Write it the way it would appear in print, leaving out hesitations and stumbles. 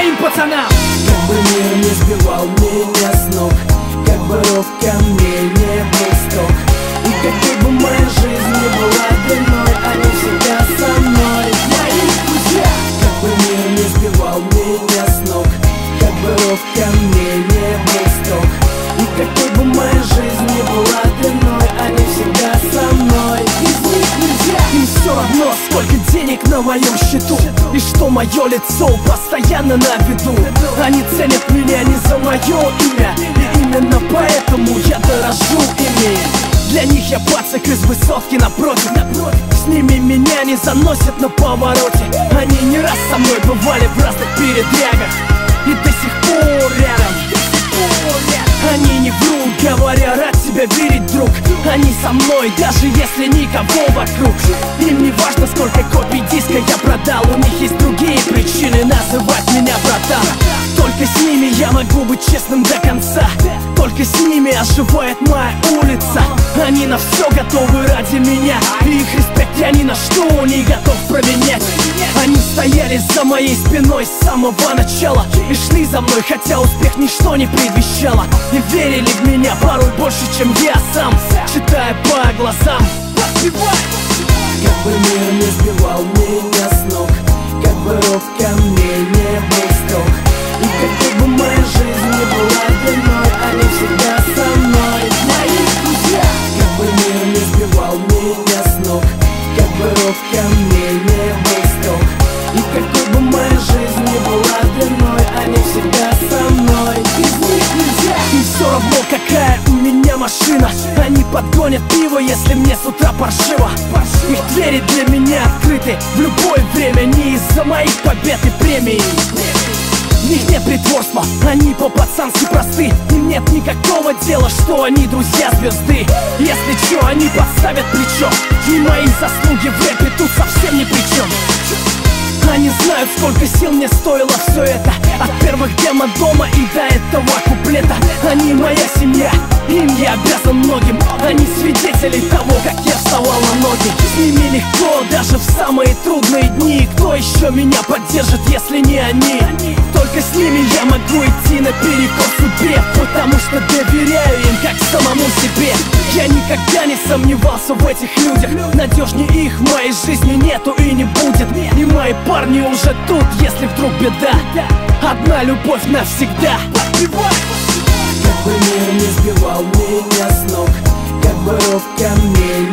моим пацанам. Как бы мир не сбивал меня с ног, как бы ров камней не был строг, и какой бы моя жизнь не была длиной, они всегда со мной, мои друзья. Как бы мир не сбивал меня с ног, как бы ров камней не был строг, и какой бы моя жизнь не была длиной, они всегда со мной, из них нельзя. Им все равно, сколько денег на моем счету, и что мое лицо постоянно на виду. Они ценят меня не за мое имя, и именно поэтому я дорожу ими. Для них я пацак из высотки напротив. С ними меня не заносят на повороте. Они не раз со мной бывали в разных передрягах и до сих пор рядом. Они не врут, говоря, рад тебя видеть, друг. Они со мной, даже если никого вокруг. Им не важно, сколько копий диска я продал. У них есть другие причины называть меня братан. Только с ними я могу быть честным до конца. Только с ними оживает моя улица. Они на все готовы ради меня, и их респект я ни на что не готов променять. Они стояли за моей спиной с самого начала и шли за мной, хотя успех ничто не предвещало. И верили в меня порой больше, чем я сам, читая по глазам. Как бы мир не сбивал меня с ног, как бы ров камней не был строг, и какой бы моя жизнь не была длиной, они всегда со мной, мои друзья. Как бы мир не сбивал меня с ног, как бы ров камней не был строг, и какой бы моя жизнь не была длиной, они всегда со мной, из них нельзя. И все равно, какая у меня машина, они подгонят пиво, если мне с утра паршиво. Их двери для меня открыты в любое время, не из-за моих побед и премий. В них нет притворства, они по-пацански просты. Им нет никакого дела, что они друзья звезды. Если чё, они подставят плечо, и мои заслуги в рэпе тут совсем ни при чем. Они знают, сколько сил мне стоило все это, от первых демо дома и до этого куплета. Они моя семья, им я обязан многим. Они свидетели того, как я вставал на ноги. С ними легко, даже в самые трудные дни. Кто еще меня поддержит, если не они? Только с ними я могу идти наперекор судьбе, потому что доверяю им, как самому себе. Я никогда не сомневался в этих людях. Надежнее их в моей жизни нету и не будет. И мои парни уже тут, если вдруг беда. Одна любовь навсегда. Как бы мир не сбивал меня с ног, как бы ров камней